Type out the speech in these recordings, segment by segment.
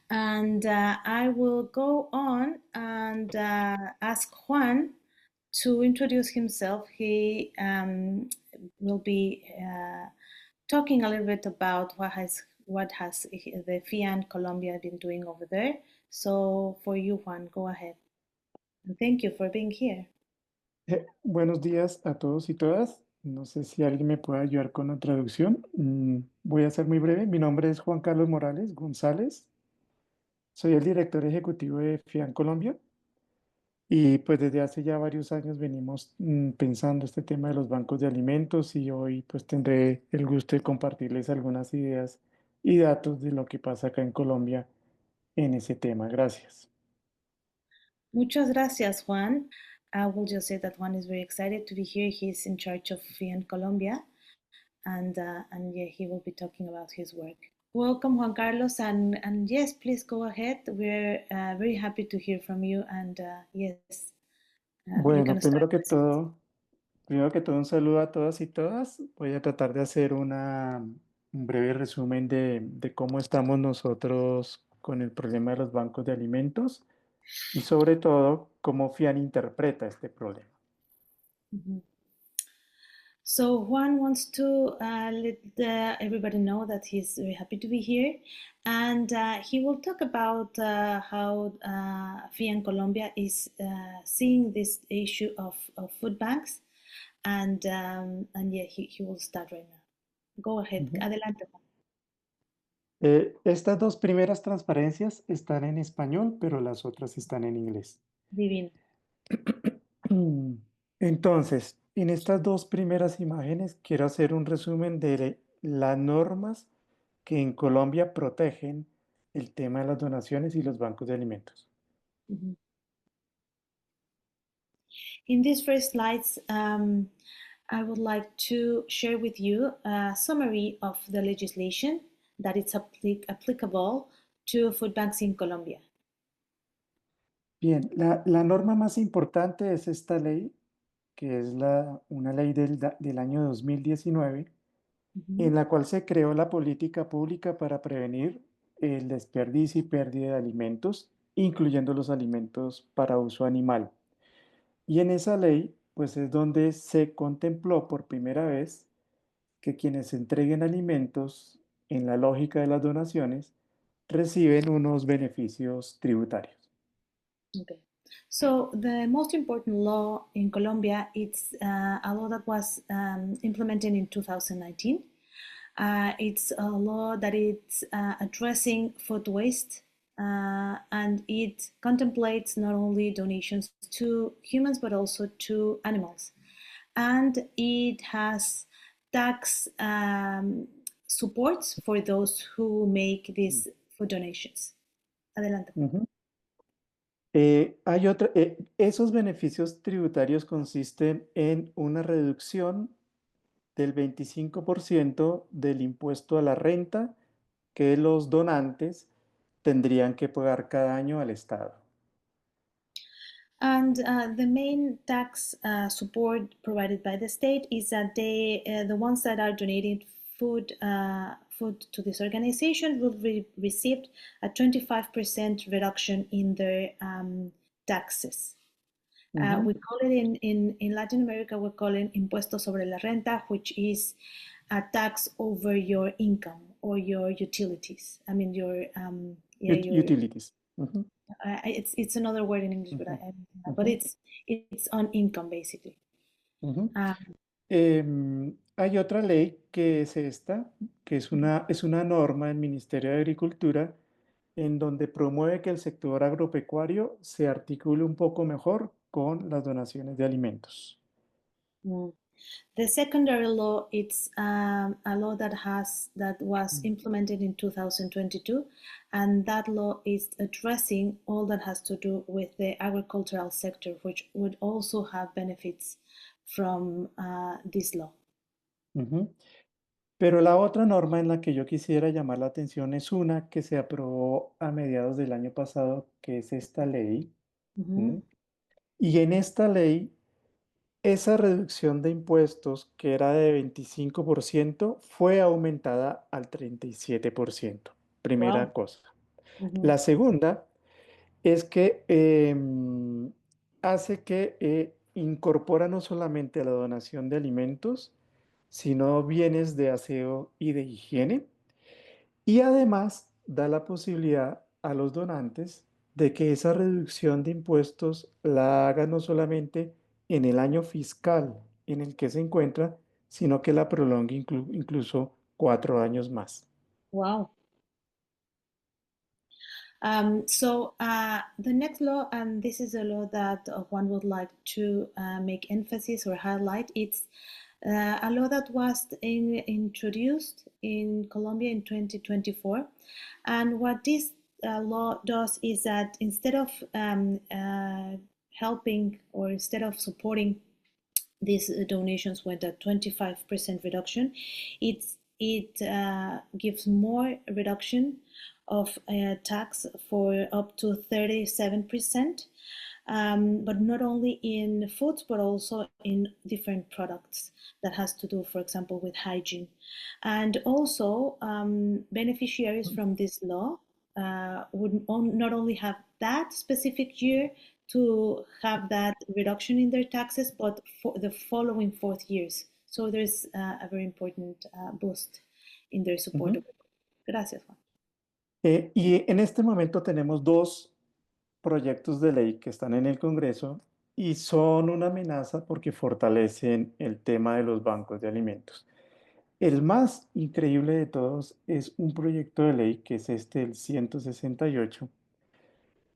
And I will go on and ask Juan to introduce himself. He will be talking a little bit about what has the FIAN Colombia been doing over there. So for you, Juan, go ahead. And thank you for being here. Buenos días a todos y todas. No sé si alguien me puede ayudar con la traducción. Voy a ser muy breve. Mi nombre es Juan Carlos Morales González. Soy el director ejecutivo de FIAN Colombia y pues desde hace ya varios años venimos pensando este tema de los bancos de alimentos y hoy pues tendré el gusto de compartirles algunas ideas y datos de lo que pasa acá en Colombia en ese tema. Gracias. Muchas gracias, Juan. I will just say that Juan is very excited to be here. He's in charge of FIAN Colombia, and yeah, he will be talking about his work. Welcome, Juan Carlos, and yes, please go ahead. We're very happy to hear from you, and yes, you Bueno, can start. primero que todo, un saludo a todas y todas. Voy a tratar de hacer un breve resumen de cómo estamos nosotros con el problema de los bancos de alimentos y sobre todo cómo FIAN interpreta este problema. Mhm. So Juan wants to let everybody know that he's very happy to be here, and he will talk about how FIAN Colombia is seeing this issue of food banks, and yeah, he will start right now. Go ahead, Ujú. adelante, Juan. Estas dos primeras transparencias están en español, pero las otras están en inglés. Divino. Entonces, en estas dos primeras imágenes quiero hacer un resumen de las normas que en Colombia protegen el tema de las donaciones y los bancos de alimentos. Mhm. In these first slides, I would like to share with you a summary of the legislation that is applicable to food banks in Colombia. Bien, la norma más importante es esta ley, que es una ley del año 2019, Mhm. en la cual se creó la política pública para prevenir el desperdicio y pérdida de alimentos, incluyendo los alimentos para uso animal. Y en esa ley, pues es donde se contempló por primera vez que quienes entreguen alimentos en la lógica de las donaciones reciben unos beneficios tributarios. Okay. So the most important law in Colombia, it's a law that was implemented in 2019. It's a law that is addressing food waste, and it contemplates not only donations to humans but also to animals. And it has tax supports for those who make these food donations. Adelante, Juan. Ujú. Esos beneficios tributarios consisten en una reducción del 25% del impuesto a la renta que los donantes tendrían que pagar cada año al Estado. And the main tax support provided by the state is that the ones that are donating food to this organization will receive a 25% reduction in their taxes. Ujú. We call it in Latin America, we call it impuesto sobre la renta, which is a tax over your income or your utilities. I mean, your Utilities. Ujú, it's another word in English, but ujú, but ujú, it's on income basically. ujú. Um, Hay otra ley que es esta, que es una norma del Ministerio de Agricultura en donde promueve que el sector agropecuario se articule un poco mejor con las donaciones de alimentos. mm. The secondary law, it's a law that was implemented in 2022, and that law is addressing all that has to do with the agricultural sector, which would also have benefits from this law. Ujú. Pero la otra norma en la que yo quisiera llamar la atención es una que se aprobó a mediados del año pasado, que es esta ley. Mhm. ¿M? Y en esta ley, esa reducción de impuestos, que era de 25%, fue aumentada al 37%. Primera Wow. cosa. Mhm. La segunda es que hace que incorpora no solamente la donación de alimentos, sino bienes de aseo y de higiene. Y además da la posibilidad a los donantes de que esa reducción de impuestos la hagan no solamente en el año fiscal en el que se encuentra, sino que la prolongue incluso 4 años más. Wow. The next law, and this is a law that one would like to make emphasis or highlight, it's a law that was introduced in Colombia in 2024. And what this law does is that instead of helping or instead of supporting these donations with a 25% reduction, it gives more reduction of tax for up to 37%, but not only in foods, but also in different products that has to do, for example, with hygiene. And also, beneficiaries from this law would not only have that specific year to have that reduction in their taxes, but for the following 4 years. So there's a very important boost in their support. Ujú. Gracias, Juan. Y en este momento tenemos dos proyectos de ley que están en el Congreso y son una amenaza porque fortalecen el tema de los bancos de alimentos. El más increíble de todos es un proyecto de ley que es el 168,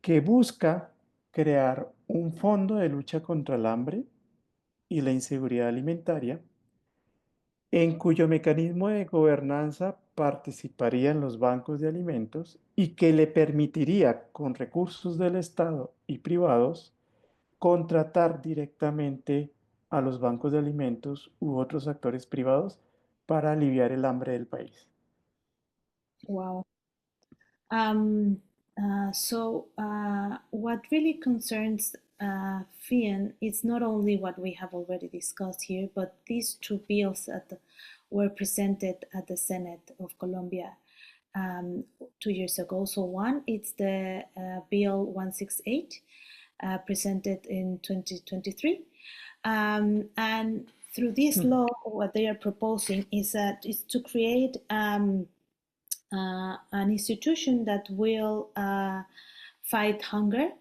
que busca crear un fondo de lucha contra el hambre y la inseguridad alimentaria, en cuyo mecanismo de gobernanza participarían los bancos de alimentos y que le permitiría, con recursos del Estado y privados, contratar directamente a los bancos de alimentos u otros actores privados para aliviar el hambre del país. Wow. Um, what really concerns FIAN is not only what we have already discussed here, but these two bills that were presented at the Senate of Colombia 2 years ago. So one, it's the Bill 168 presented in 2023. And through this Mm. law, what they are proposing is to create an institution that will fight hunger,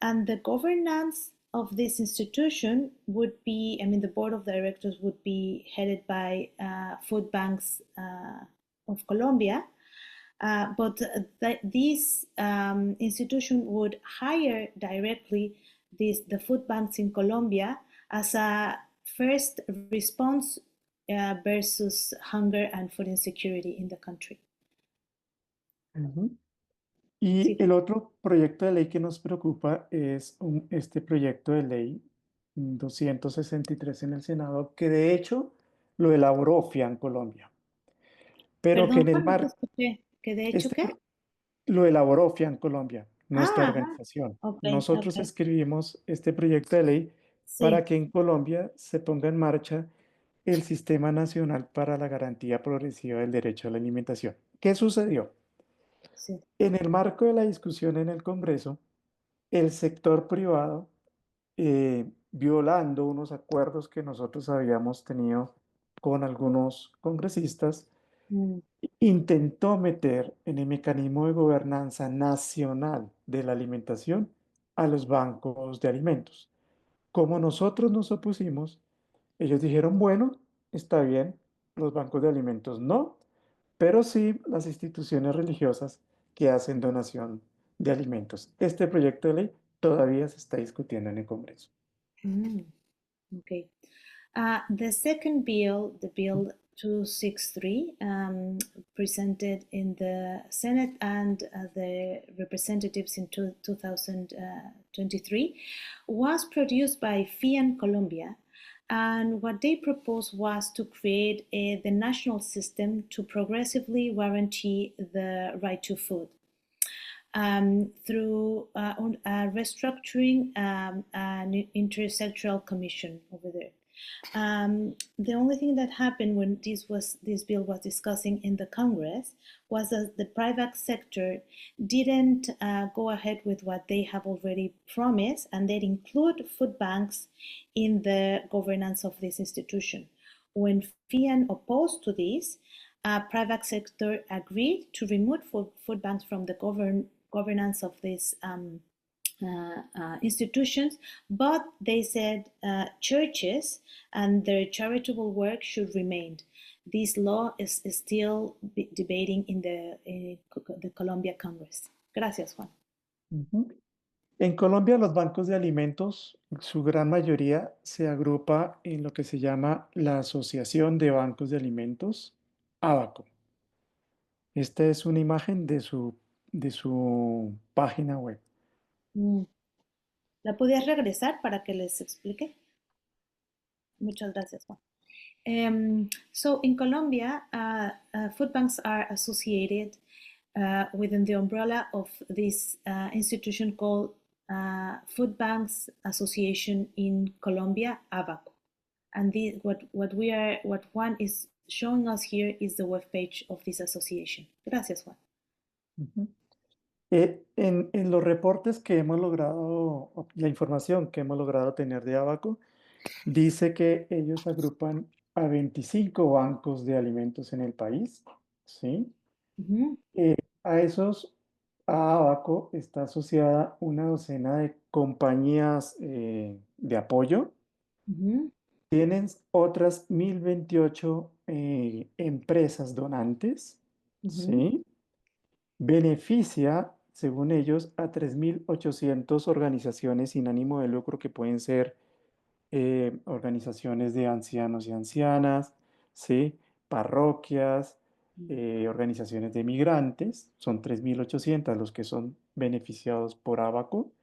and the governance of this institution would be, I mean, the board of directors would be headed by food banks of Colombia. But this institution would hire directly the food banks in Colombia as a first response versus hunger and food insecurity in the country. Ujú. Y Sí, el otro proyecto de ley que nos preocupa es este proyecto de ley 263 en el Senado, que de hecho lo elaboró FIAN Colombia, pero que perdón, en el Juan, no te mar, escuché. ¿Que de hecho este qué? lo elaboró FIAN Colombia, nuestra Ah, ajá. organización. Ok, Nosotros ok. escribimos este proyecto de ley para Sí, que en Colombia se ponga en marcha el Sistema Nacional para la Garantía Progresiva del Derecho a la Alimentación. ¿Qué sucedió? sí. En el marco de la discusión en el Congreso, el sector privado, violando unos acuerdos que nosotros habíamos tenido con algunos congresistas, Mm, intentó meter en el mecanismo de gobernanza nacional de la alimentación a los bancos de alimentos. Como nosotros nos opusimos, ellos dijeron, bueno, está bien, los bancos de alimentos no, pero sí las instituciones religiosas que hacen donación de alimentos. Este proyecto de ley todavía se está discutiendo en el Congreso. mm, okay. The second bill, the Bill 263, presented in the Senate and the representatives in 2023, was produced by FIAN Colombia. And what they proposed was to create the national system to progressively guarantee the right to food through restructuring an intersectoral commission over there. The only thing that happened when this bill was discussing in the Congress was that the private sector didn't go ahead with what they have already promised, and they include food banks in the governance of this institution. When FIAN opposed to this, private sector agreed to remove food banks from the governance of these institutions, but they said churches and their charitable work should remain. This law is still debating in the Colombia Congress. Gracias, Juan. Ujú. En Colombia, los bancos de alimentos, su gran mayoría se agrupa en lo que se llama la Asociación de Bancos de Alimentos, ABACO. Esta es una imagen de su página web. ¿La podías regresar para que les explique? Muchas gracias, Juan. So in Colombia, food banks are associated within the umbrella of this institution called Food Banks Association in Colombia, ABACO. And what Juan is showing us here is the webpage of this association. Gracias, Juan. Ujú. En los reportes que hemos logrado, la información que hemos logrado tener de Abaco, dice que ellos agrupan a 25 bancos de alimentos en el país, ¿sí? Ujú, A esos, a Abaco está asociada una docena de compañías de apoyo. ujú, Tienen otras 1028 empresas donantes, ujú, ¿sí? Beneficia, según ellos, a 3800 organizaciones sin ánimo de lucro que pueden ser organizaciones de ancianos y ancianas, ¿sí? Parroquias, organizaciones de migrantes, son 3800 los que son beneficiados por Abaco,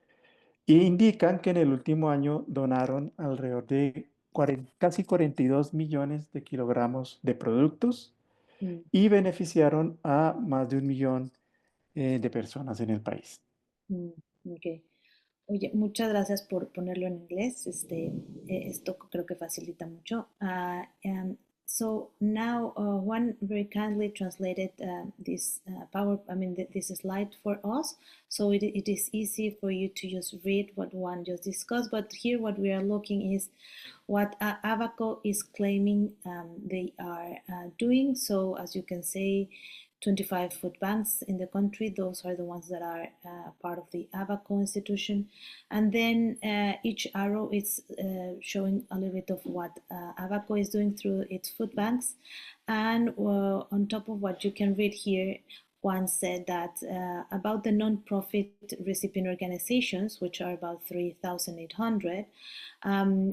y indican que en el último año donaron alrededor de casi 42 millones de kilogramos de productos mm. y beneficiaron a más de 1 millón de personas en el país. Mm, ok. Oye, muchas gracias por ponerlo en inglés. Esto creo que facilita mucho. So now Juan very kindly translated this this slide for us, so it is easy for you to just read what Juan just discussed. But here, what we are looking is what Abaco is claiming they are doing. So as you can see, 25 food banks in the country. Those are the ones that are part of the Abaco institution. And then each arrow is showing a little bit of what Abaco is doing through its food banks. And on top of what you can read here, Juan said that about the non-profit recipient organizations, which are about 3,800,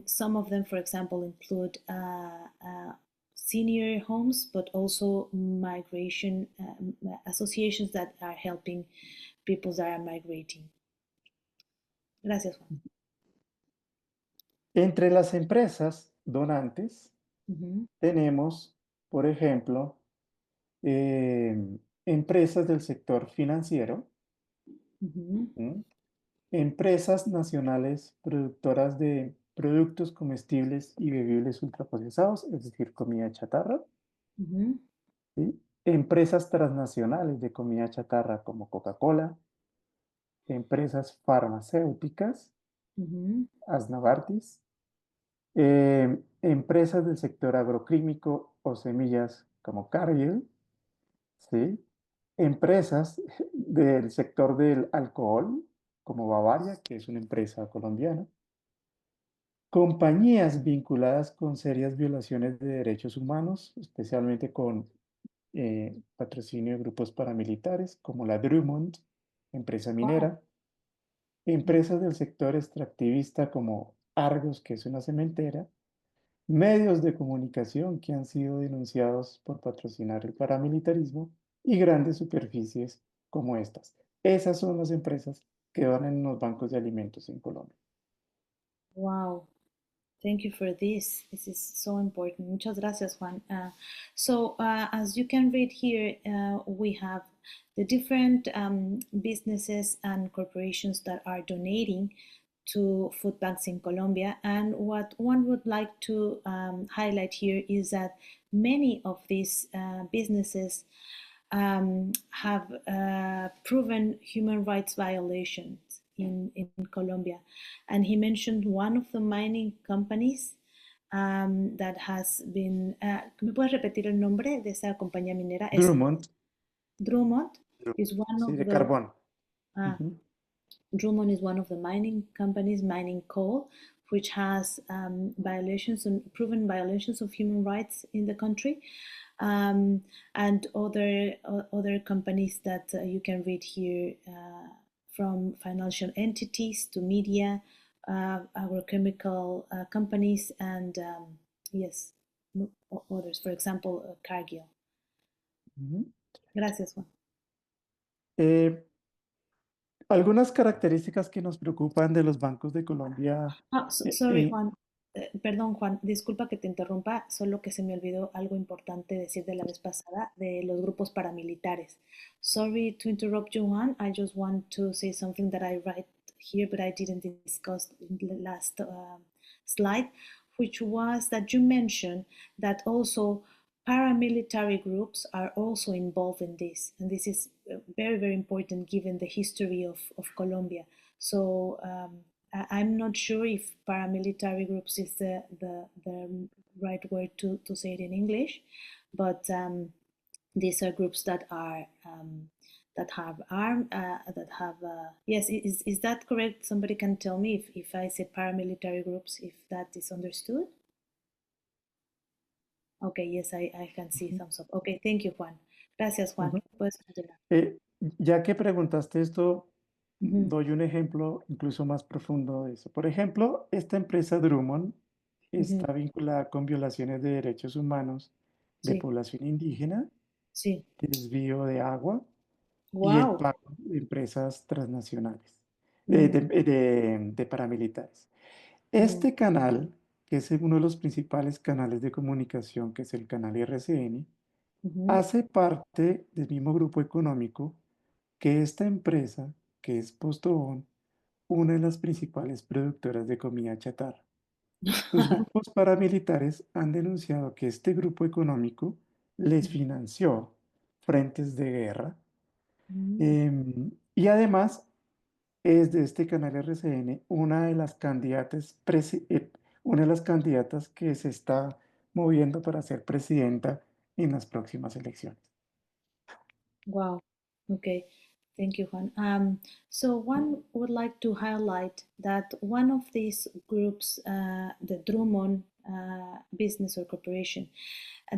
some of them, for example, include senior homes, but also migration associations that are helping people that are migrating. Gracias, Juan. Entre las empresas donantes Ujú, tenemos, por ejemplo, empresas del sector financiero, ujú, ¿m? Empresas nacionales productoras de productos comestibles y bebibles ultraprocesados, es decir, comida chatarra, ujú, ¿sí? Empresas transnacionales de comida chatarra como Coca-Cola, empresas farmacéuticas, ujú, Asnavartis, empresas del sector agroquímico o semillas como Cargill, ¿sí? Empresas del sector del alcohol, como Bavaria, que es una empresa colombiana. Compañías vinculadas con serias violaciones de derechos humanos, especialmente con patrocinio de grupos paramilitares, como la Drummond, empresa wow, minera. Empresas del sector extractivista como Argos, que es una cementera. Medios de comunicación que han sido denunciados por patrocinar el paramilitarismo y grandes superficies como estas. Esas son las empresas que donan en los bancos de alimentos en Colombia. wow. Thank you for this. This is so important. Muchas gracias, Juan. So, as you can read here, we have the different businesses and corporations that are donating to food banks in Colombia. And what one would like to highlight here is that many of these businesses have proven human rights violations in Colombia. And he mentioned one of the mining companies that has been. ¿Me puedes repetir el nombre de esa compañía minera? Es Drummond, Drummond, is Drummond, one sí, of de the. carbón. Uh, Ujú, Drummond is one of the mining companies mining coal, which has violations and proven violations of human rights in the country, and other companies that you can read here, from financial entities to media, agrochemical companies, and yes, others. For example, Cargill. ujú. Gracias, Juan. Eh, Algunas características que nos preocupan de los bancos de Colombia. eh, Sorry, eh, Juan. Perdón, Juan, disculpa que te interrumpa, solo que se me olvidó algo importante decir de la vez pasada de los grupos paramilitares. Sorry to interrupt you, Juan. I just want to say something that I write here, but I didn't discuss in the last slide, which was that you mentioned that also paramilitary groups are also involved in this, and this is very, very important given the history of Colombia. So I'm not sure if paramilitary groups is the right word to say it in English, but these are groups that have arm that have yes, is that correct? Somebody can tell me if I say paramilitary groups, if that is understood. Okay, yes, I can see ujú, thumbs up. Okay, thank you, Juan. Gracias, Juan. ujú. Puedes continuar. Ya que preguntaste esto, Ujú, doy un ejemplo incluso más profundo de eso. Por ejemplo, esta empresa Drummond ujú, está vinculada con violaciones de derechos humanos de sí, población indígena, sí. desvío de agua y el Wow. pago de empresas transnacionales, Mm, de paramilitares. ujú, Este canal, que es uno de los principales canales de comunicación, que es el canal RCN, ujú. hace parte del mismo grupo económico que esta empresa, que es Postobón, una de las principales productoras de comida chatarra. Los grupos paramilitares han denunciado que este grupo económico les financió frentes de guerra, Mm, y además es de este canal RCN una de las candidatas que se está moviendo para ser presidenta en las próximas elecciones. wow. Okay. Thank you, Juan. So one would like to highlight that one of these groups, the Drummond Business or Corporation,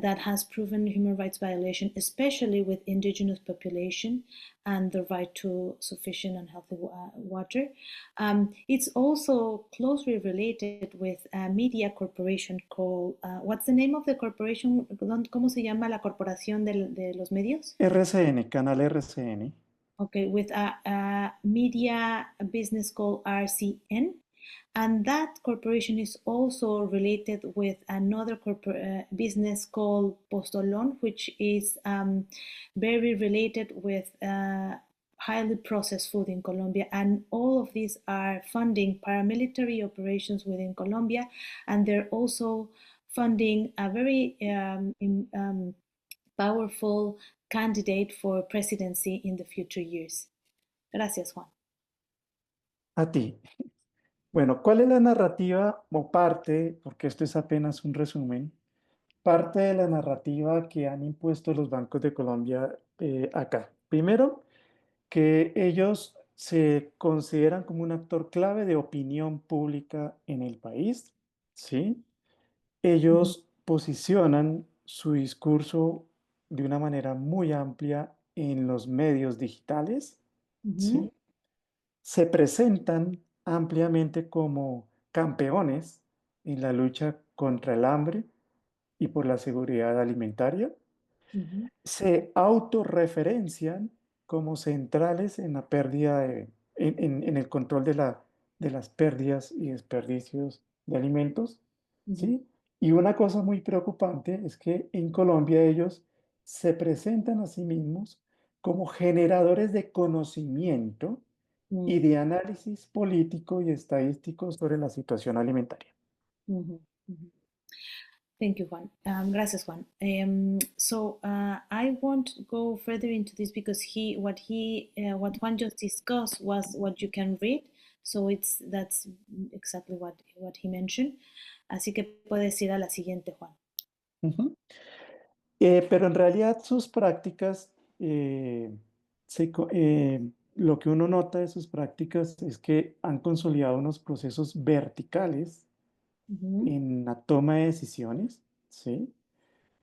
that has proven human rights violation, especially with indigenous population and the right to sufficient and healthy water. It's also closely related with a media corporation called, what's the name of the corporation? ¿Cómo se llama la corporación de los medios? RCN, canal RCN. Okay, with a media business called RCN. And that corporation is also related with another business called Postolon, which is very related with highly processed food in Colombia. And all of these are funding paramilitary operations within Colombia. And they're also funding a very powerful candidate for presidency in the future years. Gracias, Juan. A ti. Bueno, ¿cuál es la narrativa o parte, porque esto es apenas un resumen, parte de la narrativa que han impuesto los bancos de Colombia acá? Primero, que ellos se consideran como un actor clave de opinión pública en el país, ¿sí? Ujú, Ellos posicionan su discurso de una manera muy amplia en los medios digitales, ujú, ¿sí? Se presentan ampliamente como campeones en la lucha contra el hambre y por la seguridad alimentaria. ujú, Se autorreferencian como centrales en la pérdida en el control de las pérdidas y desperdicios de alimentos, ujú, ¿sí? Y una cosa muy preocupante es que en Colombia ellos se presentan a sí mismos como generadores de conocimiento y mm, de análisis político y estadístico sobre la situación alimentaria. mhm, mhm. Thank you, Juan. Gracias, Juan. I won't go further into this because what Juan just discussed was what you can read. So that's exactly what he mentioned. Así que puedes ir a la siguiente, Juan. Ujú. Pero en realidad sus prácticas, lo que uno nota de sus prácticas es que han consolidado unos procesos verticales Ujú, en la toma de decisiones, ¿sí?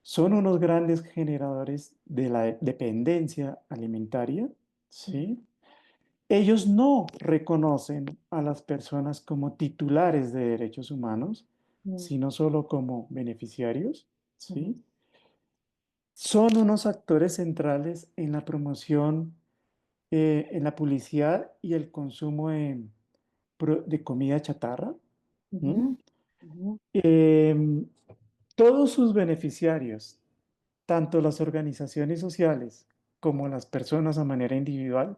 Son unos grandes generadores de la dependencia alimentaria, ujú, ¿sí? Ellos no reconocen a las personas como titulares de derechos humanos, ujú, sino solo como beneficiarios, ujú, ¿sí? Son unos actores centrales en la promoción, en la publicidad y el consumo de comida chatarra. ¿M? ujú, ujú, Em, Todos sus beneficiarios, tanto las organizaciones sociales como las personas a manera individual,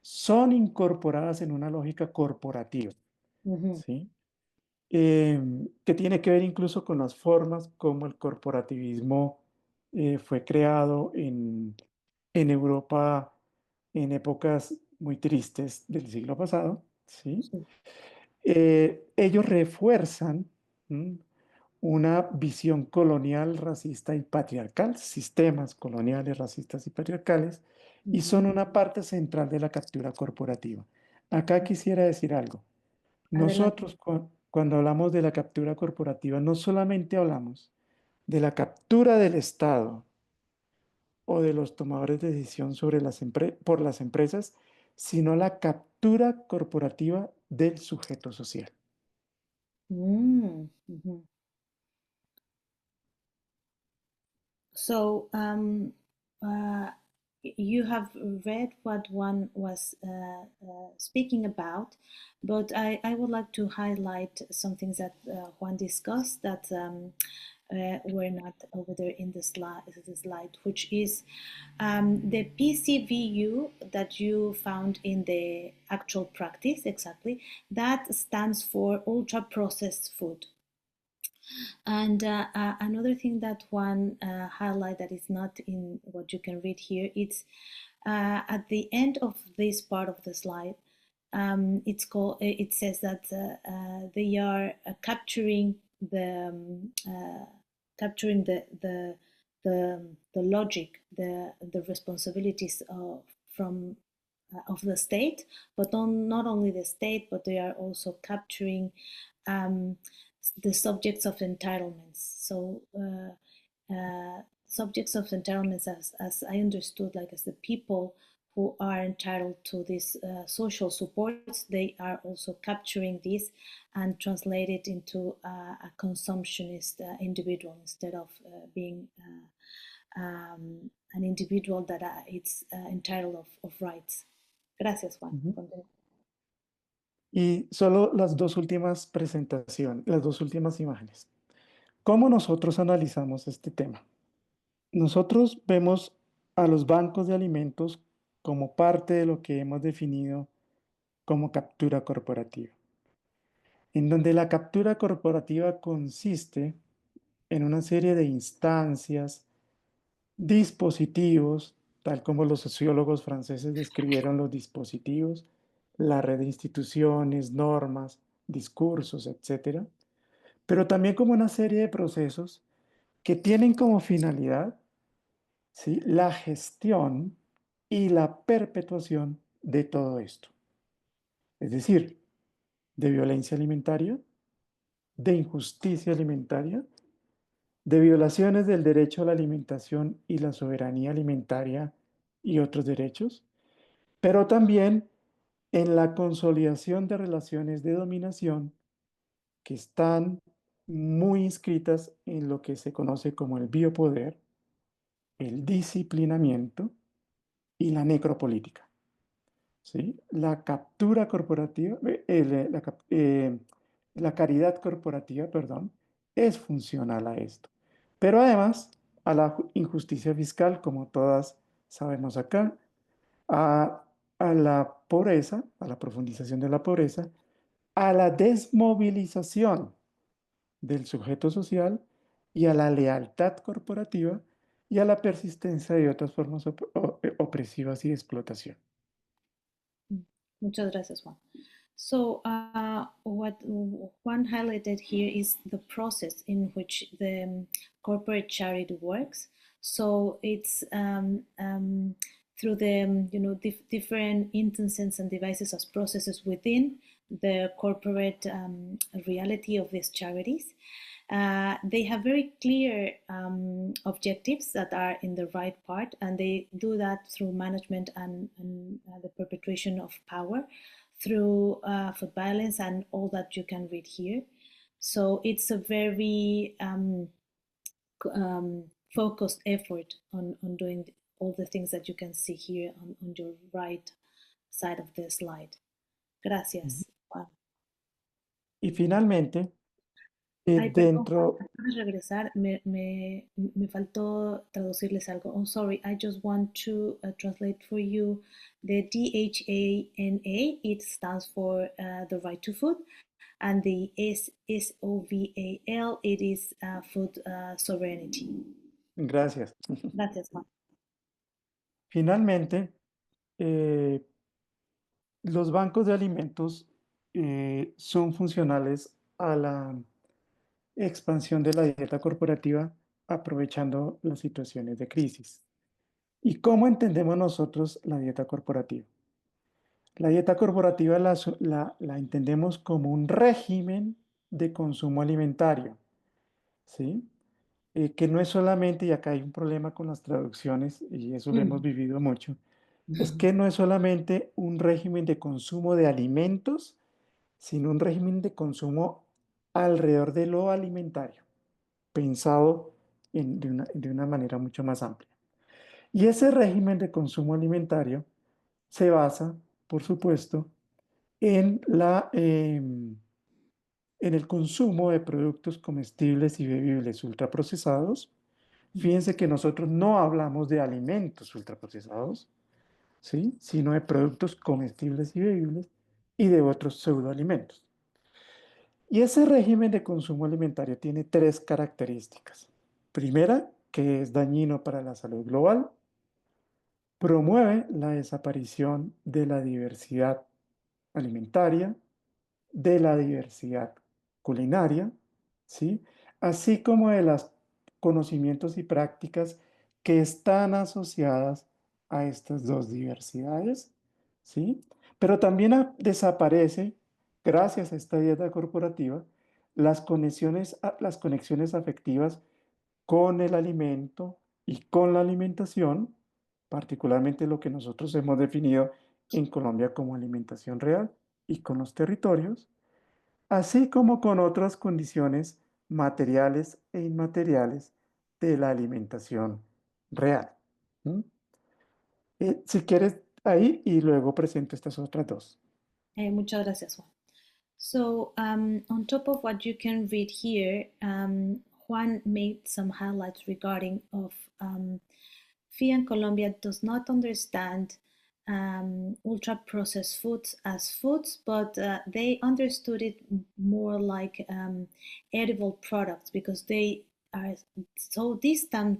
son incorporadas en una lógica corporativa, ujú, ¿sí? Que tiene que ver incluso con las formas como el corporativismo fue creado en Europa en épocas muy tristes del siglo pasado, ¿sí? sí, Ellos refuerzan, ¿m?, una visión colonial, racista y patriarcal, sistemas coloniales, racistas y patriarcales, y son ujú. una parte central de la captura corporativa. Acá quisiera decir algo. Adelante. Nosotros, cuando hablamos de la captura corporativa, no solamente hablamos de la captura del Estado o de los tomadores de decisión sobre por las empresas, sino la captura corporativa del sujeto social. Mm, ujú. So uh, you have read what one was speaking about, but I would like to highlight some things that Juan discussed that were not over there in the slide, which is the PCVU that you found in the actual practice, exactly, that stands for ultra processed food. And another thing that one highlight that is not in what you can read here, it's at the end of this part of the slide. It's called. It says that they are capturing the logic, the responsibilities of the state, but not only the state, but they are also capturing um, the subjects of entitlements. So subjects of entitlements, as I understood, like as the people who are entitled to these social supports, they are also capturing this and translate it into a consumptionist individual instead of being an individual that it's entitled of rights. Gracias, Juan. Ujú. Continúa. Y solo las dos últimas presentaciones, las dos últimas imágenes. ¿Cómo nosotros analizamos este tema? Nosotros vemos a los bancos de alimentos como parte de lo que hemos definido como captura corporativa, en donde la captura corporativa consiste en una serie de instancias, dispositivos, tal como los sociólogos franceses describieron los dispositivos, la red de instituciones, normas, discursos, etcétera, pero también como una serie de procesos que tienen como finalidad, ¿sí?, la gestión y la perpetuación de todo esto. Es decir, de violencia alimentaria, de injusticia alimentaria, de violaciones del derecho a la alimentación y la soberanía alimentaria y otros derechos, pero también en la consolidación de relaciones de dominación que están muy inscritas en lo que se conoce como el biopoder, el disciplinamiento y la necropolítica. ¿Sí? La captura corporativa, la caridad corporativa, perdón, es funcional a esto. Pero además a la injusticia fiscal, como todas sabemos acá, a a la pobreza, a la profundización de la pobreza, a la desmovilización del sujeto social y a la lealtad corporativa y a la persistencia de otras formas opresivas y de explotación. Mm. Muchas gracias, Juan. So, what Juan highlighted here is the process in which the corporate charity works. So it's through the different instances and devices as processes within the corporate reality of these charities. They have very clear objectives that are in the right part, and they do that through management and the perpetuation of power through food violence and all that you can read here. So it's a very focused effort on doing all the things that you can see here on your right side of the slide. Gracias, Juan. Y finalmente, Ay, perdón, Juan, dentro, antes de regresar, me faltó traducirles algo. Oh, sorry, I just want to translate for you the DHANA, it stands for the right to food, and the SOVAL, it is food sovereignty. gracias. Gracias, Juan. Finalmente, eh, los bancos de alimentos son funcionales a la expansión de la dieta corporativa aprovechando las situaciones de crisis. ¿Y cómo entendemos nosotros la dieta corporativa? La dieta corporativa la entendemos como un régimen de consumo alimentario, ¿sí? Que no es solamente, y acá hay un problema con las traducciones, y eso lo hemos Mm. vivido mucho, es que no es solamente un régimen de consumo de alimentos, sino un régimen de consumo alrededor de lo alimentario, pensado de una manera mucho más amplia. Y ese régimen de consumo alimentario se basa, por supuesto, en en el consumo de productos comestibles y bebibles ultraprocesados. Fíjense que nosotros no hablamos de alimentos ultraprocesados, ¿sí? Sino de productos comestibles y bebibles y de otros pseudoalimentos. Y ese régimen de consumo alimentario tiene tres características. Primera, que es dañino para la salud global, promueve la desaparición de la diversidad alimentaria, de la diversidad culinaria, ¿sí? Así como de los conocimientos y prácticas que están asociadas a estas dos diversidades, ¿sí? Pero también desaparece, gracias a esta dieta corporativa, las conexiones afectivas con el alimento y con la alimentación, particularmente lo que nosotros hemos definido en Colombia como alimentación real y con los territorios, así como con otras condiciones materiales e inmateriales de la alimentación real. ¿Mm? Si quieres, ahí y luego presento estas otras dos. Muchas gracias, Juan. So, on top of what you can read here, Juan made some highlights regarding of FIAN Colombia does not understand ultra-processed foods as foods, but they understood it more like edible products because they are so distant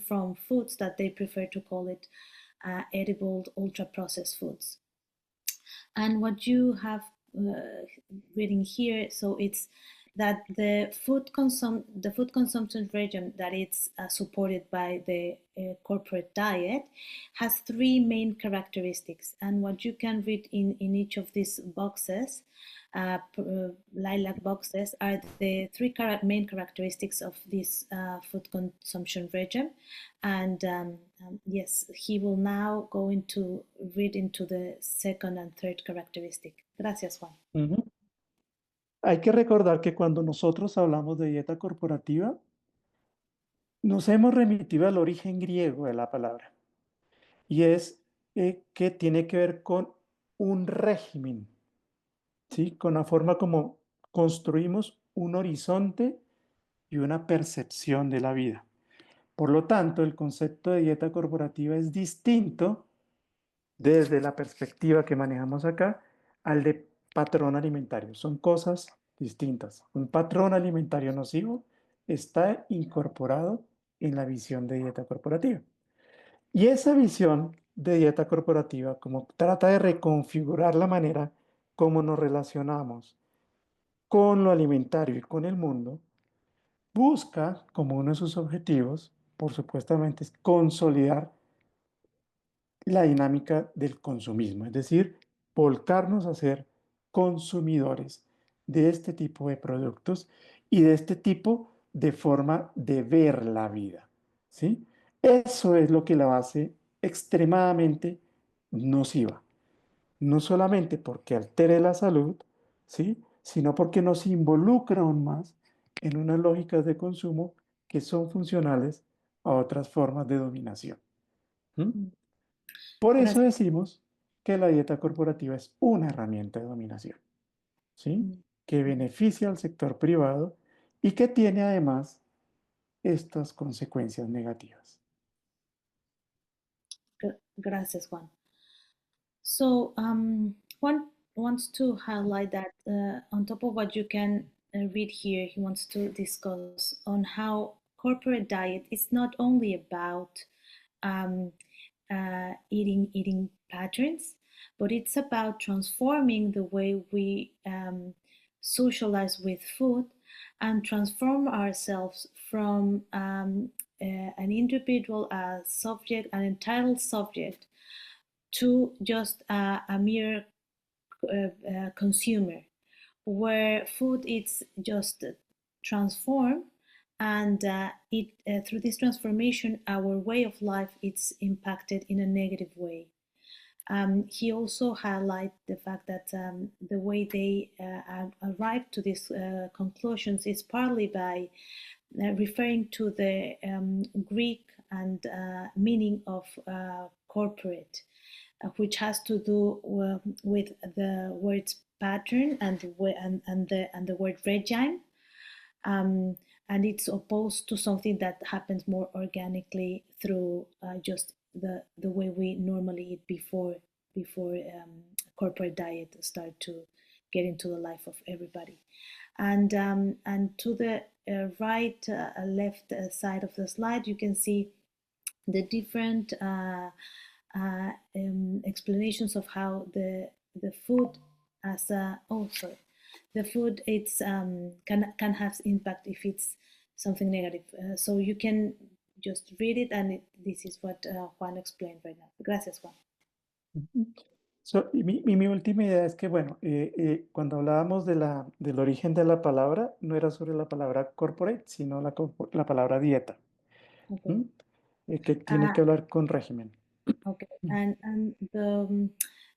from foods that they prefer to call it edible ultra-processed foods. And what you have reading here, so it's that the food consumption regime that it's supported by the corporate diet has three main characteristics. And what you can read in each of these boxes, lilac boxes, are the three main characteristics of this food consumption regime. And yes, he will now go into read into the second and third characteristic. Gracias, Juan. Ujú. Hay que recordar que cuando nosotros hablamos de dieta corporativa, nos hemos remitido al origen griego de la palabra, y es que tiene que ver con un régimen, ¿sí? Con la forma como construimos un horizonte y una percepción de la vida. Por lo tanto, el concepto de dieta corporativa es distinto desde la perspectiva que manejamos acá al de patrón alimentario. Son cosas distintas. Un patrón alimentario nocivo está incorporado en la visión de dieta corporativa. Y esa visión de dieta corporativa, como trata de reconfigurar la manera como nos relacionamos con lo alimentario y con el mundo, busca como uno de sus objetivos, por supuestamente, es consolidar la dinámica del consumismo, es decir, volcarnos a ser consumidores de este tipo de productos y de este tipo de forma de ver la vida, ¿sí? Eso es lo que la hace extremadamente nociva, no solamente porque altere la salud, ¿sí? Sino porque nos involucra aún más en unas lógicas de consumo que son funcionales a otras formas de dominación. ¿Mm? Mm. Por eso Gracias. decimos que la dieta corporativa es una herramienta de dominación, ¿sí? Mm. Que beneficia al sector privado y que tiene además estas consecuencias negativas. Gracias, Juan. So, Juan wants to highlight that on top of what you can read here, he wants to discuss on how corporate diet is not only about um, eating patterns, but it's about transforming the way we socialize with food and transform ourselves from an individual subject, an entitled subject, to just a mere consumer, where food is just transformed, and it through this transformation, our way of life is impacted in a negative way. He also highlighted the fact that the way they arrived to these conclusions is partly by referring to the Greek and meaning of corporate, which has to do with the words pattern and the word regime, um, and it's opposed to something that happens more organically through just the way we normally eat before corporate diet start to get into the life of everybody. And to the right left side of the slide, you can see the different explanations of how the food as a oh sorry the food it's can have impact if it's something negative. So you can just read it, and this is what Juan explained right now. Gracias, Juan. Y mi última idea es que, bueno, cuando hablábamos de del origen de la palabra, no era sobre la palabra corporate, sino la palabra dieta, Okay. ¿m? Que tiene Uh, que hablar con régimen. okay. And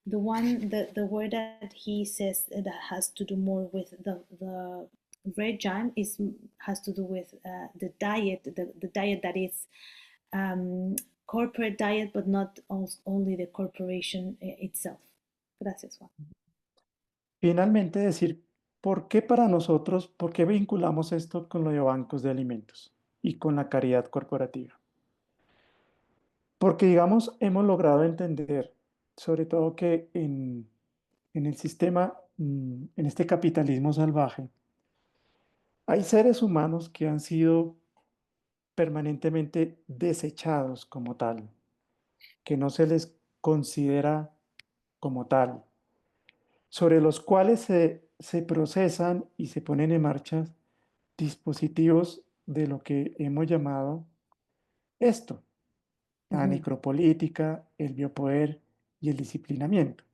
the one the word that he says that has to do more with the regime is has to do with the diet, the diet that is um, corporate diet, but not only the corporation itself. Gracias, Juan. Finalmente, decir por qué para nosotros, por qué vinculamos esto con lo de bancos de alimentos y con la caridad corporativa. Porque, digamos, hemos logrado entender, sobre todo que en el sistema, en este capitalismo salvaje, hay seres humanos que han sido permanentemente desechados como tal, que no se les considera como tal, sobre los cuales se procesan y se ponen en marcha dispositivos de lo que hemos llamado esto, la Ujú. necropolítica, el biopoder y el disciplinamiento.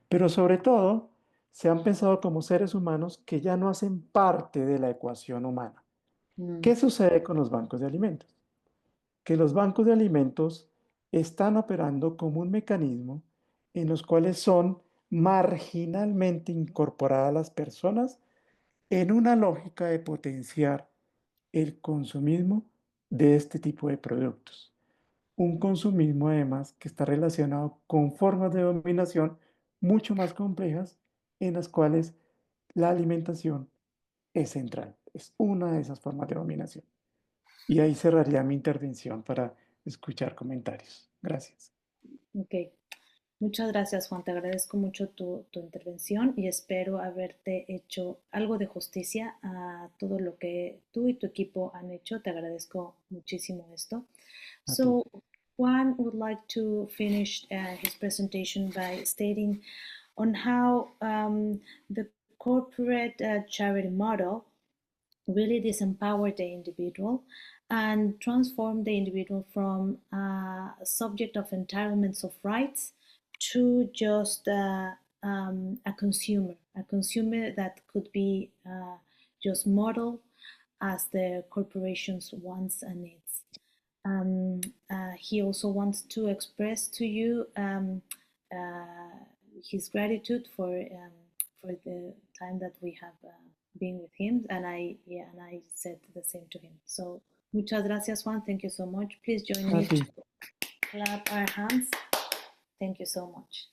Pero sobre todo, se han pensado como seres humanos que ya no hacen parte de la ecuación humana. Mm. ¿Qué sucede con los bancos de alimentos? Que los bancos de alimentos están operando como un mecanismo en los cuales son marginalmente incorporadas las personas en una lógica de potenciar el consumismo de este tipo de productos. Un consumismo además que está relacionado con formas de dominación mucho más complejas en las cuales la alimentación es central. Es una de esas formas de dominación. Y ahí cerraría mi intervención para escuchar comentarios. Gracias. Okay. Muchas gracias, Juan. Te agradezco mucho tu intervención y espero haberte hecho algo de justicia a todo lo que tú y tu equipo han hecho. Te agradezco muchísimo esto. A ti. So, Juan would like to finish his presentation by stating on how the corporate charity model really disempower the individual and transform the individual from a subject of entitlements of rights to just a consumer that could be just modeled as the corporation's wants and needs. He also wants to express to you his gratitude for the time that we have been with him, and I said the same to him. So muchas gracias, Juan. Thank you so much. Please join A me ti. to clap our hands. Thank you so much.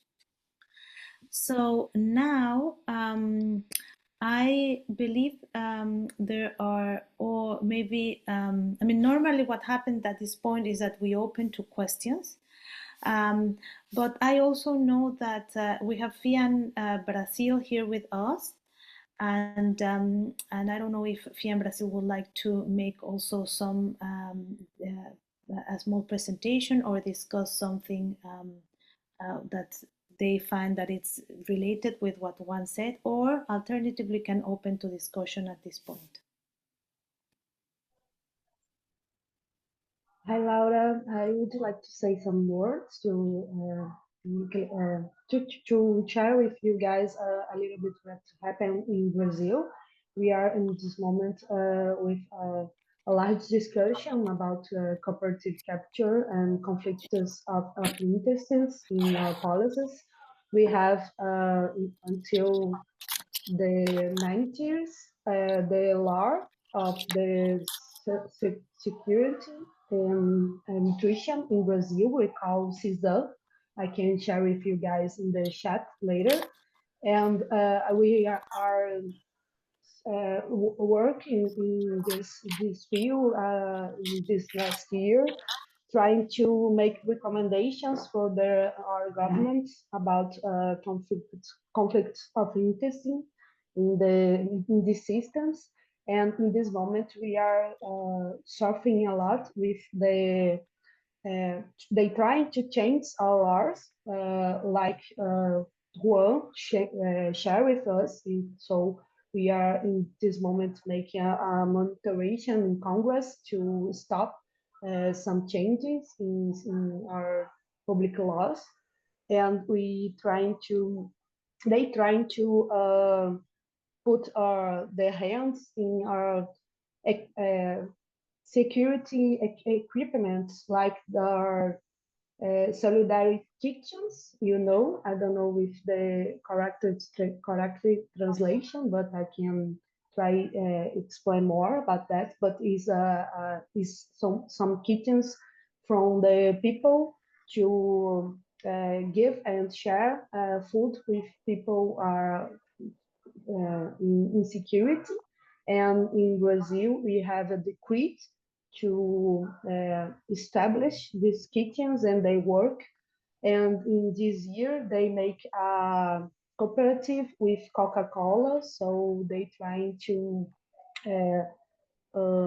So now I believe there are, or maybe, I mean, normally what happened at this point is that we open to questions. But I also know that we have FIAN Brazil here with us. And I don't know if FIAN Brazil would like to make also some a small presentation or discuss something that they find that it's related with what one said, or alternatively can open to discussion at this point. Hi, Laura. I would like to say some words to share with you guys a little bit what happened in Brazil. We are in this moment with a large discussion about cooperative capture and conflicts of interests in our policies. We have until the 90s the law of the security and nutrition in Brazil, we call CISAM. I can share with you guys in the chat later. And we are working in this field this last year, trying to make recommendations for our governments about conflicts of interest in these systems. And in this moment, we are suffering a lot with they trying to change our laws, like Juan share with us. So we are in this moment making a monitoration in Congress to stop some changes in our public laws, and they trying to put their hands in our security equipment, like the solidarity kitchens. I don't know if the correctly translation, but I can try explain more about that. But is some kitchens from the people to give and share food with people are in insecurity. And in Brazil, we have a decree to establish these kitchens, and they work. And in this year, they make a cooperative with Coca-Cola, so they trying to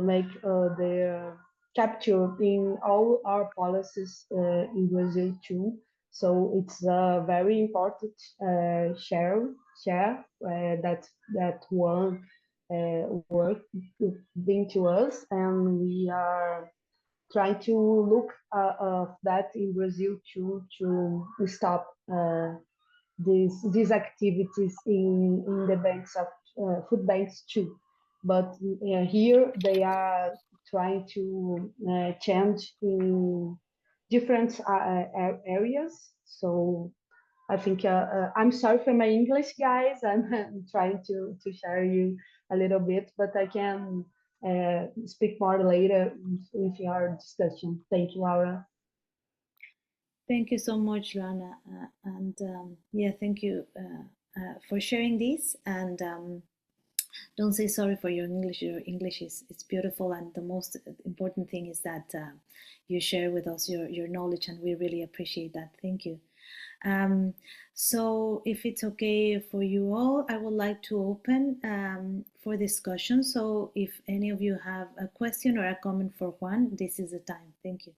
make their capture in all our policies in Brazil too. So it's a very important share that one work bring to us, and we are trying to look of that in Brazil too, to stop these activities in the banks of food banks too. But here they are trying to change in different areas. So I think I'm sorry for my English, guys. I'm trying to share you a little bit, but I can speak more later with your discussion. Thank you, Laura. Thank you so much, Lana, and yeah, thank you for sharing this. And don't say sorry for your English. Your English is beautiful, and the most important thing is that you share with us your knowledge, and we really appreciate that. Thank you. So if it's okay for you all, I would like to open for discussion. So if any of you have a question or a comment for Juan, this is the time. Thank you.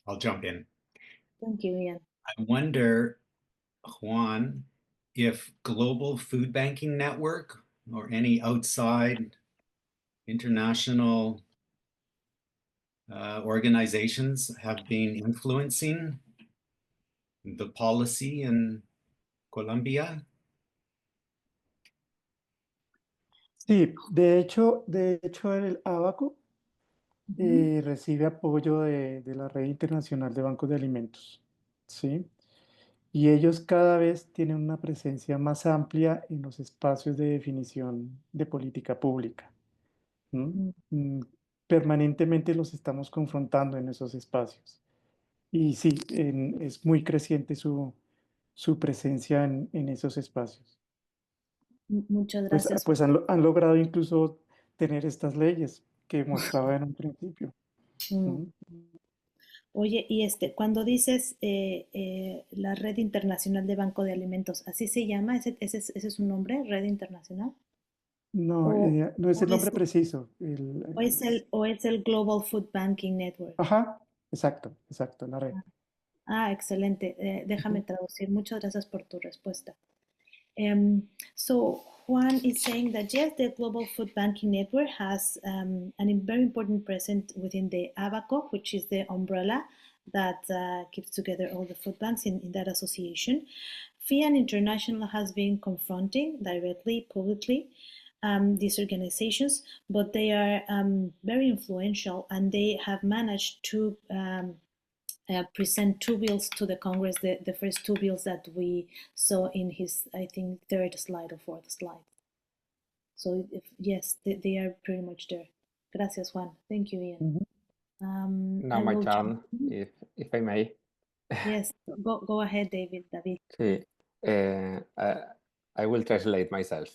I'll jump in. Thank you, Ian. I wonder, Juan, if Global Food Banking Network or any outside international organizations have been influencing the policy in Colombia. Sí, de hecho el Abaco recibe apoyo de la Red Internacional de Bancos de Alimentos, ¿sí? Y ellos cada vez tienen una presencia más amplia en los espacios de definición de política pública. ¿M? Mm, Permanentemente los estamos confrontando en esos espacios. Y sí, es muy creciente su presencia en esos espacios. Muchas Pues, gracias. pues han logrado incluso tener estas leyes que mostraba en un principio. Mm. ¿M? Oye, y cuando dices la Red Internacional de Banco de Alimentos, ¿así se llama? ¿Ese es su nombre, Red Internacional? No, ¿O, no es o el es, nombre preciso. o es el Global Food Banking Network? Ajá, exacto, la red. Ah, excelente. Déjame Ujú. traducir. Muchas gracias por tu respuesta. So Juan is saying that yes, the Global Food Banking Network has an very important presence within the ABACO, which is the umbrella that keeps together all the food banks in that association. FIAN International has been confronting directly, publicly, these organizations, but they are very influential and they have managed to present two bills to the Congress, the first two bills that we saw in his, I think, third slide or fourth slide. So yes, they are pretty much there. Gracias, Juan. Thank you, Ian. Ujú. Now I my will turn, jump in. if I may. Yes, go ahead, David. Sí, I will translate myself.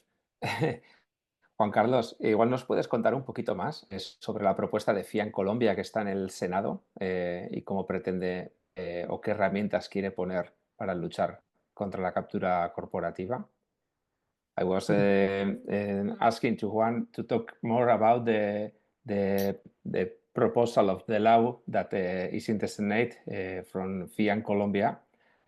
Juan Carlos, igual nos puedes contar un poquito más sobre la propuesta de FIA en Colombia que está en el Senado y cómo pretende o qué herramientas quiere poner para luchar contra la captura corporativa. I was asking to Juan to talk more about the proposal of the law that is in the Senate from FIA en Colombia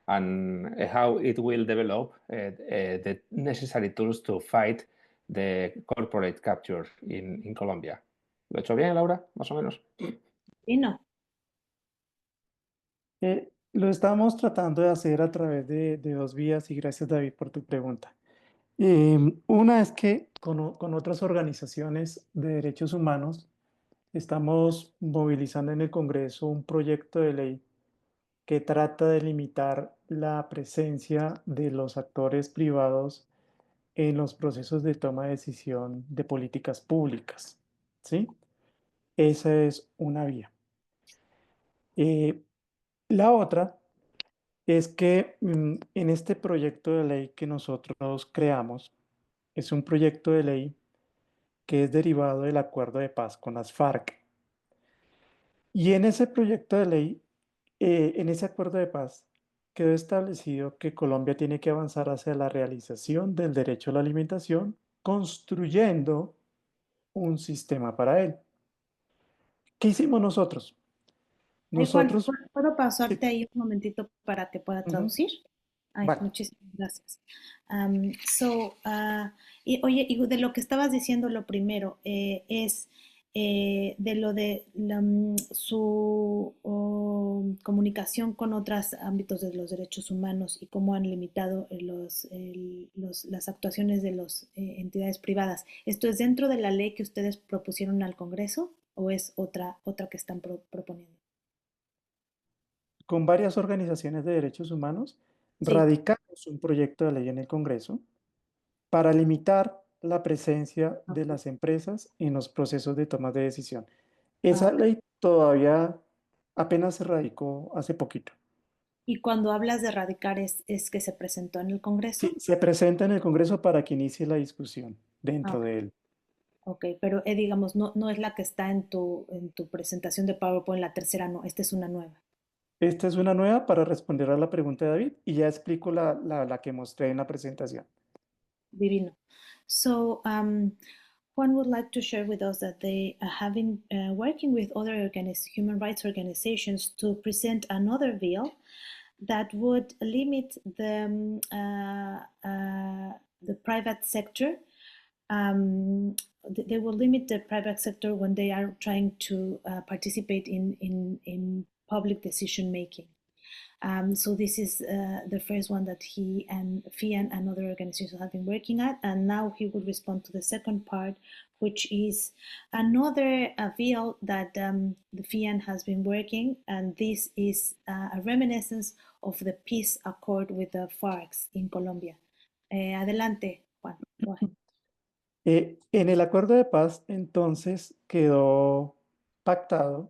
and how it will develop the necessary tools to fight the corporate capture in Colombia. ¿Lo he hecho bien, Laura? Más o menos. Y no. Lo estamos tratando de hacer a través de dos vías y gracias, David, por tu pregunta. Una es que con otras organizaciones de derechos humanos estamos movilizando en el Congreso un proyecto de ley que trata de limitar la presencia de los actores privados en los procesos de toma de decisión de políticas públicas, ¿sí? Esa es una vía. La otra es que en este proyecto de ley que nosotros creamos, es un proyecto de ley que es derivado del acuerdo de paz con las FARC. Y en ese proyecto de ley, en ese acuerdo de paz, quedó establecido que Colombia tiene que avanzar hacia la realización del derecho a la alimentación, construyendo un sistema para él. ¿Qué hicimos nosotros? Ay, Juan, Nosotros, ¿puedo sí, pausarte ahí un momentito para que pueda ujú, traducir? Ay, vale. muchísimas gracias. Y oye, y de lo que estabas diciendo, lo primero es de lo de su comunicación con otros ámbitos de los derechos humanos y cómo han limitado las actuaciones de las entidades privadas. ¿Esto es dentro de la ley que ustedes propusieron al Congreso o es otra que están proponiendo? Con varias organizaciones de derechos humanos, Sí. radicamos un proyecto de ley en el Congreso para limitar la presencia de las empresas en los procesos de toma de decisión. Ah, Esa ok. ley todavía apenas se radicó hace poquito. Y cuando hablas de erradicar es que se presentó en el Congreso. Sí, se presenta en el Congreso para que inicie la discusión dentro Ok, de él. ok, pero digamos, no es la que está en tu presentación de PowerPoint, la tercera no, esta es una nueva. Esta es una nueva para responder a la pregunta de David y ya explico la que mostré en la presentación. Divino. So, Juan would like to share with us that they have been working with other human rights organizations to present another bill that would limit the private sector. They will limit the private sector when they are trying to participate in public decision making. So this is the first one that he and FIAN and other organizations have been working at, and now he will respond to the second part, which is another bill that the FIAN has been working, and this is a reminiscence of the peace accord with the FARC in Colombia. Adelante, Juan. Go ahead. En el acuerdo de paz, entonces, quedó pactado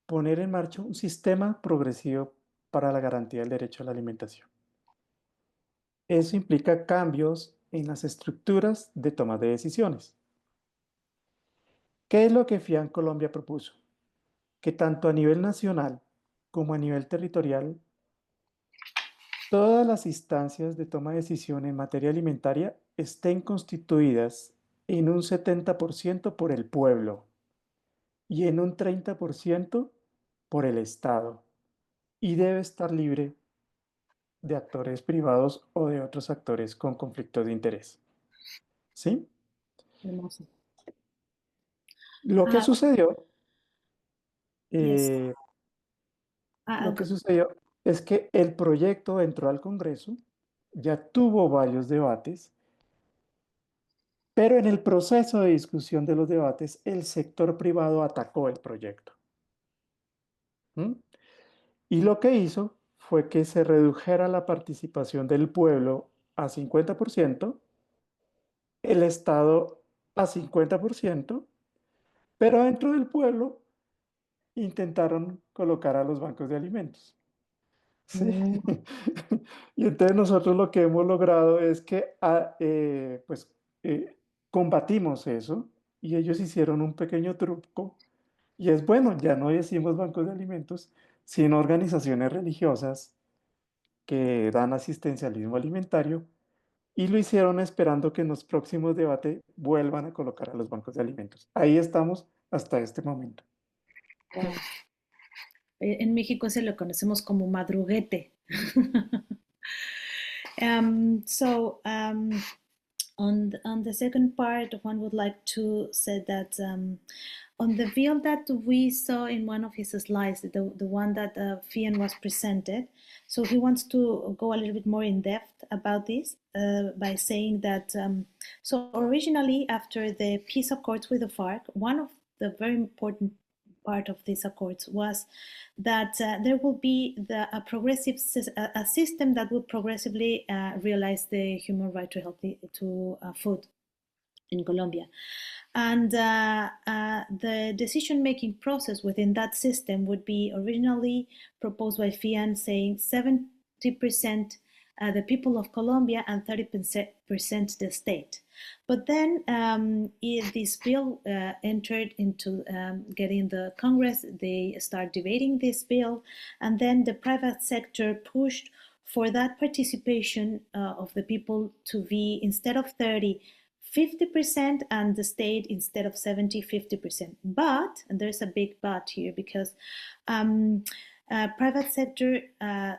poner en marcha un sistema progresivo para la garantía del derecho a la alimentación. Eso implica cambios en las estructuras de toma de decisiones. ¿Qué es lo que FIAN Colombia propuso? Que tanto a nivel nacional como a nivel territorial, todas las instancias de toma de decisión en materia alimentaria estén constituidas en un 70% por el pueblo y en un 30% por el Estado, y debe estar libre de actores privados o de otros actores con conflictos de interés. ¿Sí? Hermoso. Lo que sucedió, Yes. lo que sucedió es que el proyecto entró al Congreso, ya tuvo varios debates, pero en el proceso de discusión de los debates, el sector privado atacó el proyecto. ¿Mm? Y lo que hizo fue que se redujera la participación del pueblo a 50%, el Estado a 50%, pero dentro del pueblo intentaron colocar a los bancos de alimentos. ¿Sí? Y entonces nosotros lo que hemos logrado es que combatimos eso y ellos hicieron un pequeño truco y es bueno, ya no decimos bancos de alimentos, sino organizaciones religiosas que dan asistencialismo alimentario y lo hicieron esperando que en los próximos debates vuelvan a colocar a los bancos de alimentos. Ahí estamos hasta este momento. Wow. En México se lo conocemos como madruguete. On the second part, one would like to say that on the bill that we saw in one of his slides, the one that FIAN was presented, so he wants to go a little bit more in depth about this by saying that, so originally after the peace accords with the FARC, one of the very important part of these accords was that there will be a progressive system that will progressively realize the human right to food in Colombia. And the decision-making process within that system would be originally proposed by FIAN, saying 70% the people of Colombia and 30% the state. But then this bill entered into getting the Congress, they start debating this bill, and then the private sector pushed for that participation of the people to be, instead of 50%, and the state instead of 50%. But, and there's a big but here, because private sector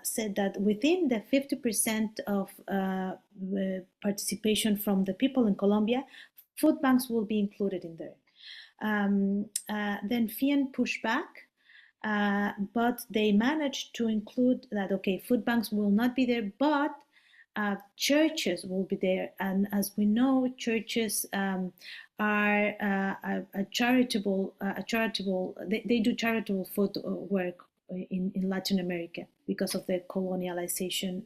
said that within the 50% of participation from the people in Colombia, food banks will be included in there. Then FIAN pushed back, but they managed to include that, okay, food banks will not be there, but churches will be there. And as we know, churches are a charitable, they do charitable food work in Latin America because of the colonialization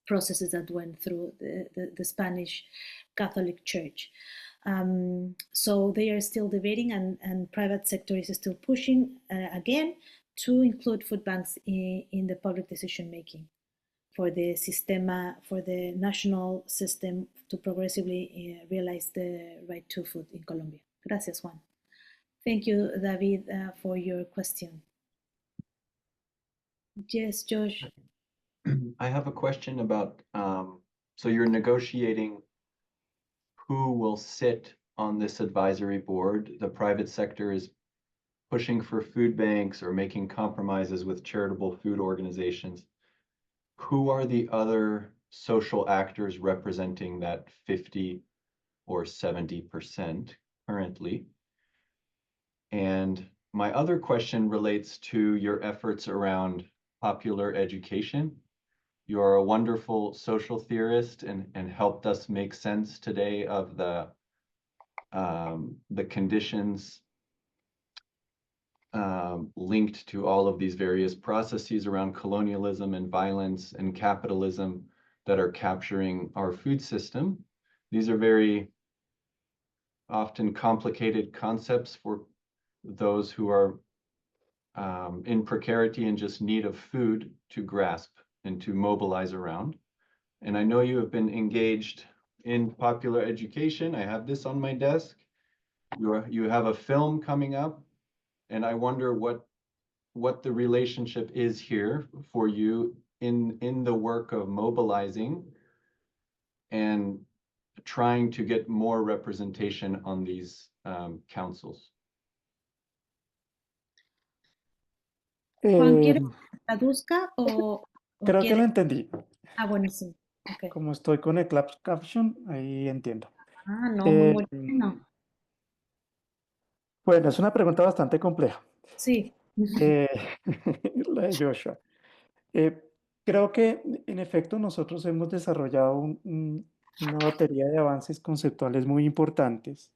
processes that went through the Spanish Catholic Church. So they are still debating, and private sector is still pushing again to include food banks in the public decision making for the for the national system to progressively realize the right to food in Colombia. Gracias, Juan. Thank you, David, for your question. Yes, Josh. I have a question about, so you're negotiating who will sit on this advisory board. The private sector is pushing for food banks or making compromises with charitable food organizations. Who are the other social actors representing that 50 or 70% currently? And my other question relates to your efforts around popular education. You're a wonderful social theorist and helped us make sense today of the conditions linked to all of these various processes around colonialism and violence and capitalism that are capturing our food system. These are very often complicated concepts for those who are in precarity and just need of food to grasp and to mobilize around. And I know you have been engaged in popular education. I have this on my desk. You have a film coming up, and I wonder what the relationship is here for you in the work of mobilizing and trying to get more representation on these councils. Juan, ¿quieres Eh, que traduzca o creo que lo quieres? entendí. Ah, bueno, sí. Okay. Como estoy con el closed caption, ahí entiendo. Ah, no, Eh, muy bueno. Bueno, es una pregunta bastante compleja. Sí. Eh, la de Joshua. Eh, Creo que en efecto nosotros hemos desarrollado una batería de avances conceptuales muy importantes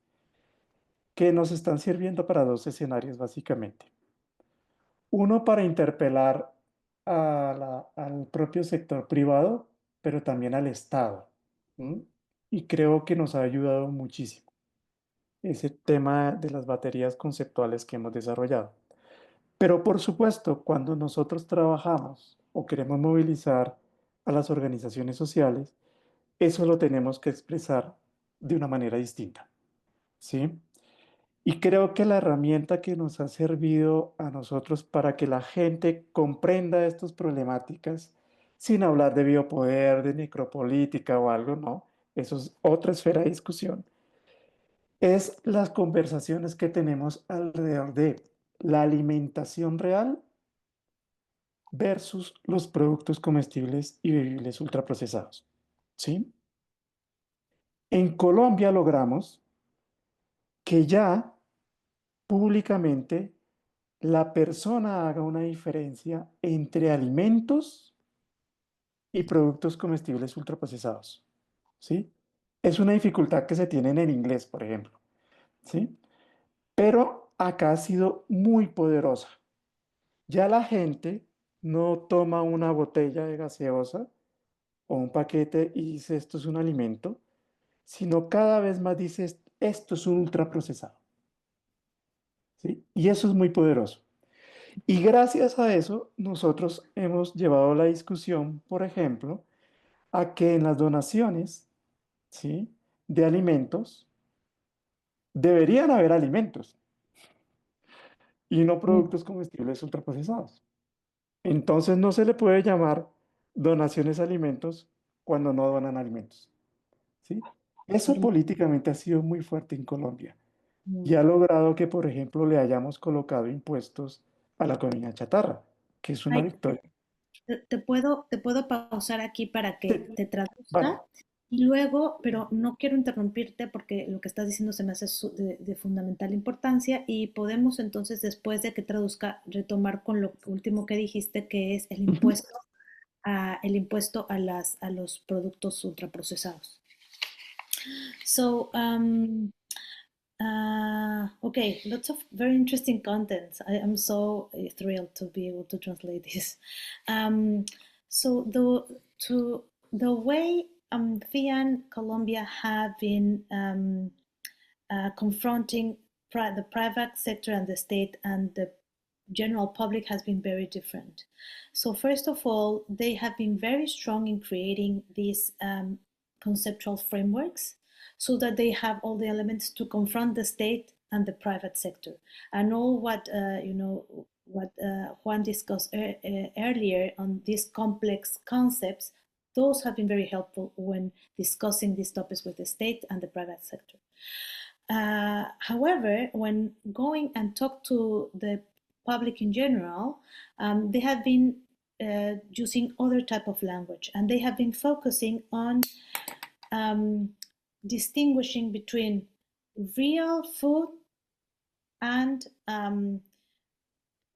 que nos están sirviendo para dos escenarios básicamente. Uno para interpelar al propio sector privado, pero también al Estado. ¿M? Y creo que nos ha ayudado muchísimo ese tema de las baterías conceptuales que hemos desarrollado. Pero por supuesto, cuando nosotros trabajamos o queremos movilizar a las organizaciones sociales, eso lo tenemos que expresar de una manera distinta, ¿sí? Y creo que la herramienta que nos ha servido a nosotros para que la gente comprenda estas problemáticas, sin hablar de biopoder, de necropolítica o algo, no, eso es otra esfera de discusión, es las conversaciones que tenemos alrededor de la alimentación real versus los productos comestibles y bebibles ultraprocesados, ¿sí? En Colombia logramos que ya públicamente la persona haga una diferencia entre alimentos y productos comestibles ultraprocesados, ¿sí? Es una dificultad que se tiene en el inglés, por ejemplo, ¿sí? Pero acá ha sido muy poderosa. Ya la gente no toma una botella de gaseosa o un paquete y dice esto es un alimento, sino cada vez más dice esto es un ultraprocesado, ¿sí? Y eso es muy poderoso. Y gracias a eso, nosotros hemos llevado la discusión, por ejemplo, a que en las donaciones, ¿sí?, de alimentos, deberían haber alimentos y no productos comestibles ultraprocesados. Entonces no se le puede llamar donaciones de alimentos cuando no donan alimentos, ¿sí? Eso políticamente ha sido muy fuerte en Colombia y ha logrado que, por ejemplo, le hayamos colocado impuestos a la comida chatarra, que es una Ay, victoria. te puedo pausar aquí para que Sí, te vale. traduzca y luego, pero no quiero interrumpirte porque lo que estás diciendo se me hace de fundamental importancia y podemos entonces después de que traduzca retomar con lo último que dijiste que es el impuesto a los productos ultraprocesados. So, okay, lots of very interesting content. I am so thrilled to be able to translate this. So the way FIAN Colombia have been confronting the private sector and the state and general public has been very different. So first of all, they have been very strong in creating these conceptual frameworks so that they have all the elements to confront the state and the private sector. And all what Juan discussed earlier on these complex concepts, those have been very helpful when discussing these topics with the state and the private sector. However, when going and talk to the public in general, they have been using other type of language, and they have been focusing on distinguishing between real food and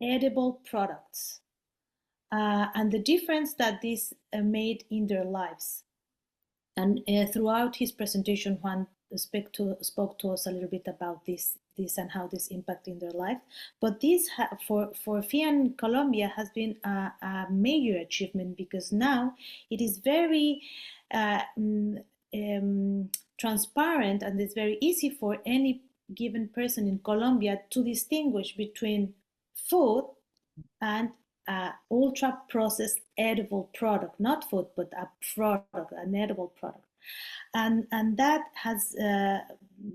edible products, and the difference that this made in their lives. And throughout his presentation, Juan spoke to us a little bit about this and how this impact in their life. But this for FIAN Colombia has been a major achievement, because now it is very transparent, and it's very easy for any given person in Colombia to distinguish between food and ultra processed edible product, not food, but a product, an edible product. And that has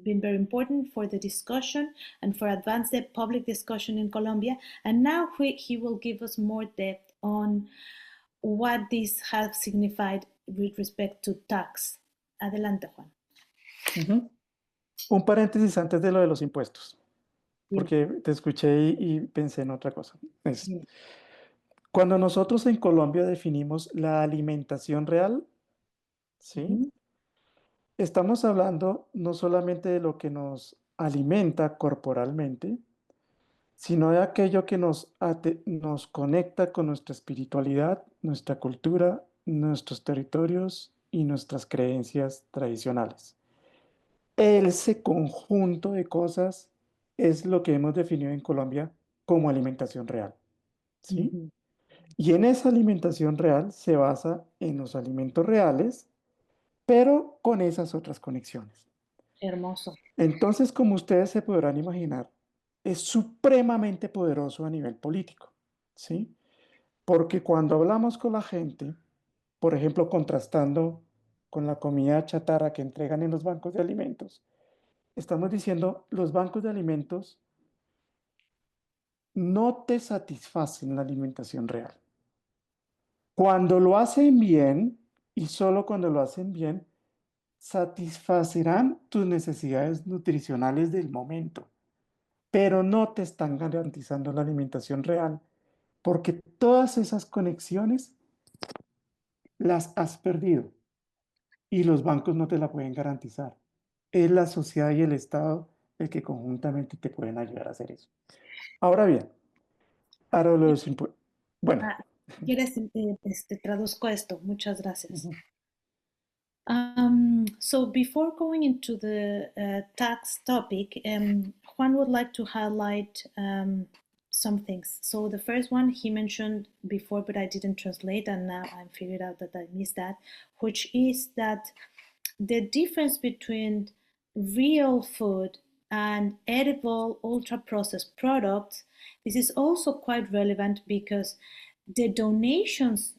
been very important for the discussion and for advance the public discussion in Colombia. And now he will give us more depth on what this has signified with respect to tax. Adelante, Juan. Un paréntesis antes de lo de los impuestos, Bien. porque te escuché y pensé en otra cosa. Bien. Cuando nosotros en Colombia definimos la alimentación real, ¿sí? Estamos hablando no solamente de lo que nos alimenta corporalmente, sino de aquello que nos conecta con nuestra espiritualidad, nuestra cultura, nuestros territorios y nuestras creencias tradicionales. Ese conjunto de cosas es lo que hemos definido en Colombia como alimentación real, ¿sí? Y en esa alimentación real se basa en los alimentos reales, pero con esas otras conexiones. Hermoso. Entonces, como ustedes se podrán imaginar, es supremamente poderoso a nivel político, ¿sí? Porque cuando hablamos con la gente, por ejemplo, contrastando con la comida chatarra que entregan en los bancos de alimentos, estamos diciendo, los bancos de alimentos no te satisfacen la alimentación real. Cuando lo hacen bien, y solo cuando lo hacen bien, satisfacerán tus necesidades nutricionales del momento, pero no te están garantizando la alimentación real, porque todas esas conexiones las has perdido y los bancos no te la pueden garantizar. Es la sociedad y el Estado el que conjuntamente te pueden ayudar a hacer eso. Ahora bien, ahora los impuestos. Bueno. ¿Quieres traduzco esto? Muchas gracias. So before going into the tax topic, Juan would like to highlight some things. So the first one he mentioned before, but I didn't translate, and now I figured out that I missed that, which is that the difference between real food and edible ultra-processed products, this is also quite relevant because the donations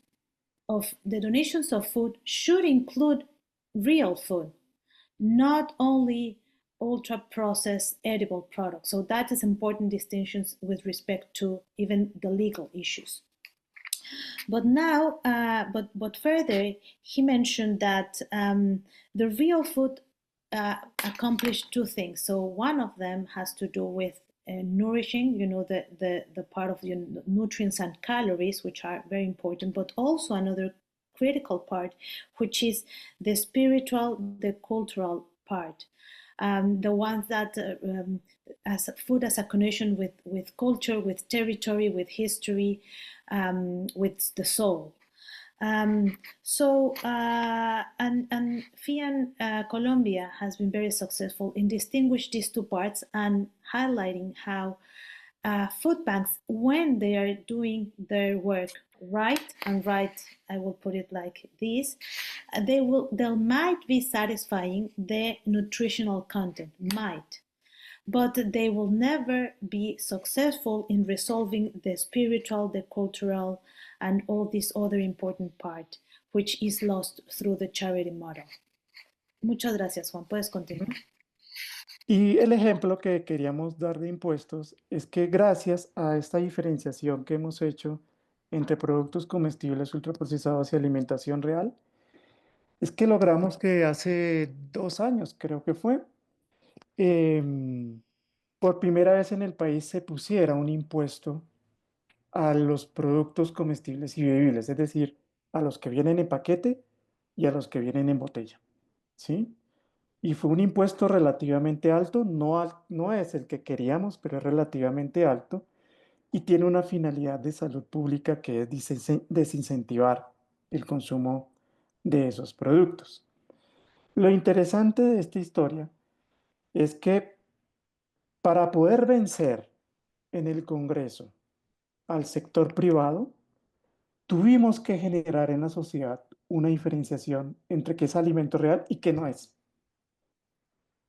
of food should include real food, not only ultra-processed edible products. So that is important distinctions with respect to even the legal issues. But now, but further, he mentioned that the real food accomplished two things. So one of them has to do with nourishing, the part of the nutrients and calories, which are very important, but also another critical part, which is the spiritual, the cultural part. The ones that as food as a connection with culture, with territory, with history, with the soul. And FIAN Colombia has been very successful in distinguishing these two parts and highlighting how food banks, when they are doing their work right, I will put it like this, they might be satisfying the nutritional content, but they will never be successful in resolving the spiritual, the cultural, and all this other important part, which is lost through the charity model. Muchas gracias, Juan. Puedes continuar. Y el ejemplo que queríamos dar de impuestos es que gracias a esta diferenciación que hemos hecho entre productos comestibles ultraprocesados y alimentación real, es que logramos que hace 2 años, creo que fue, por primera vez en el país se pusiera un impuesto a los productos comestibles y bebibles, es decir, a los que vienen en paquete y a los que vienen en botella, ¿sí? Y fue un impuesto relativamente alto, no es el que queríamos, pero es relativamente alto y tiene una finalidad de salud pública que es desincentivar el consumo de esos productos. Lo interesante de esta historia es que para poder vencer en el Congreso al sector privado, tuvimos que generar en la sociedad una diferenciación entre qué es alimento real y qué no es.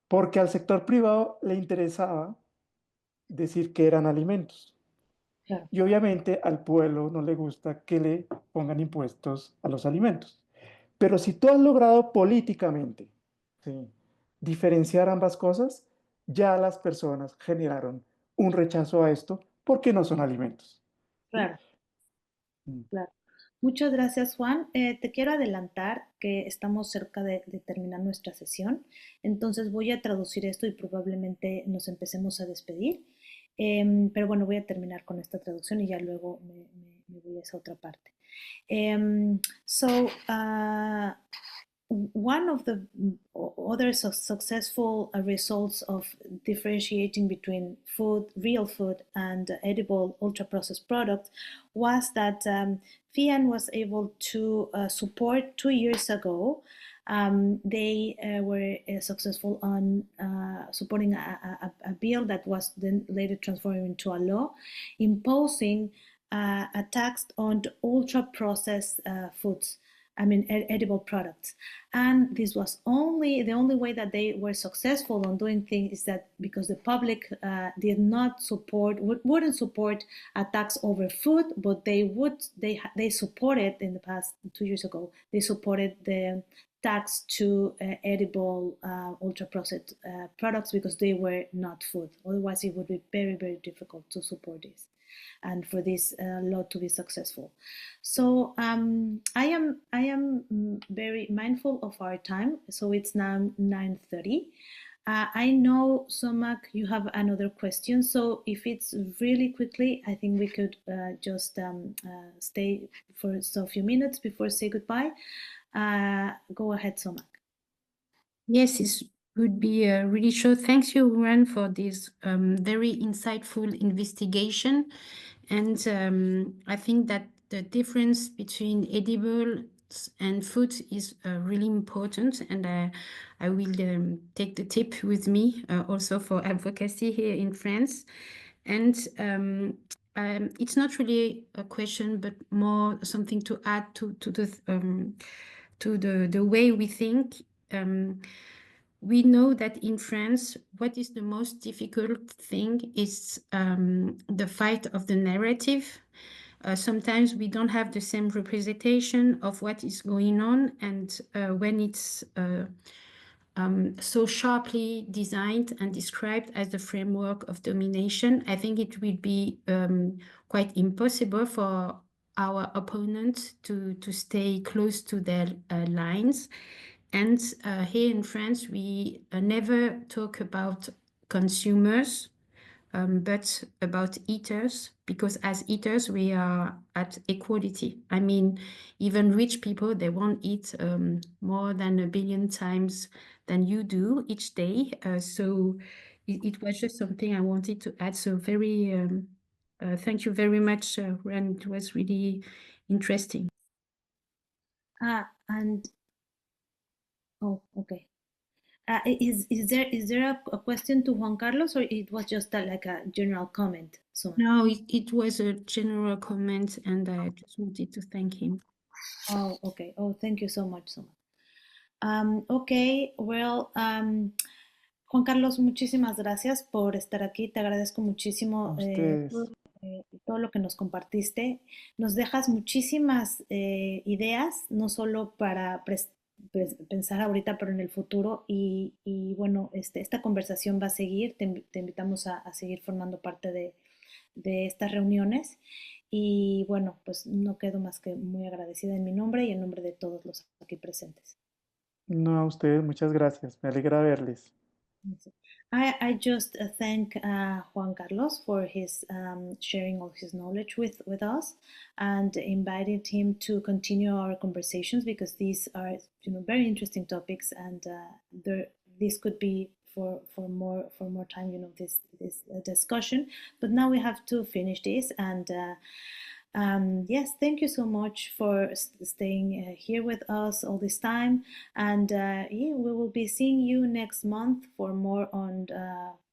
Porque al sector privado le interesaba decir que eran alimentos. Claro. Y obviamente al pueblo no le gusta que le pongan impuestos a los alimentos. Pero si tú has logrado políticamente, ¿sí?, diferenciar ambas cosas, ya las personas generaron un rechazo a esto porque no son alimentos. Claro. Mm. Claro. Muchas gracias, Juan. Te quiero adelantar que estamos cerca de terminar nuestra sesión, entonces voy a traducir esto y probablemente nos empecemos a despedir. Pero bueno, voy a terminar con esta traducción y ya luego me voy a esa otra parte. One of the other successful results of differentiating between food, real food, and edible ultra-processed products was that FIAN was able to support 2 years ago. They were successful on supporting a bill that was then later transformed into a law, imposing a tax on ultra-processed foods. I mean, edible products. And this was the only way that they were successful on doing things is that because the public did not wouldn't support a tax over food, but they supported in the past 2 years ago, they supported the tax to edible ultra-processed products because they were not food. Otherwise, it would be very, very difficult to support this and for this law to be successful. So I am very mindful of our time. So it's now 9:30. I know, Somak, you have another question. So if it's really quickly, I think we could just stay for a few minutes before say goodbye. Go ahead, Somak. Yes, it would be really short. Thanks you, Juan, for this very insightful investigation. And I think that the difference between edibles and food is really important. And I will take the tip with me also for advocacy here in France. And it's not really a question, but more something to add to the way we think. We know that in France, what is the most difficult thing is the fight of the narrative. Sometimes we don't have the same representation of what is going on, and when it's so sharply designed and described as the framework of domination, I think it will be quite impossible for our opponents to stay close to their lines. And here in France, we never talk about consumers, but about eaters, because as eaters, we are at equality. I mean, even rich people, they won't eat more than 1 billion times than you do each day. So it was just something I wanted to add. So thank you very much, Ren. It was really interesting. Okay. Is there a question to Juan Carlos, or it was just like a general comment? So no, it was a general comment, and I just wanted to thank him. Oh, okay. Oh, thank you so much, Okay. Well, Juan Carlos, muchísimas gracias por estar aquí. Te agradezco muchísimo A ustedes. todo lo que nos compartiste. Nos dejas muchísimas ideas, no solo para pensar ahorita, pero en el futuro. Y bueno, esta conversación va a seguir. Te invitamos a seguir formando parte de estas reuniones. Y bueno, pues no quedo más que muy agradecida en mi nombre y en nombre de todos los aquí presentes. No, a ustedes, muchas gracias. Me alegra verles. I just thank Juan Carlos for his sharing all his knowledge with us, and invited him to continue our conversations, because these are very interesting topics, and this could be for more time, this discussion. But now we have to finish this, and yes, thank you so much for staying here with us all this time. And yeah, we will be seeing you next month for more on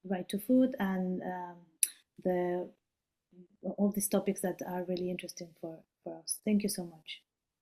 Right to Food and all these topics that are really interesting for us. Thank you so much.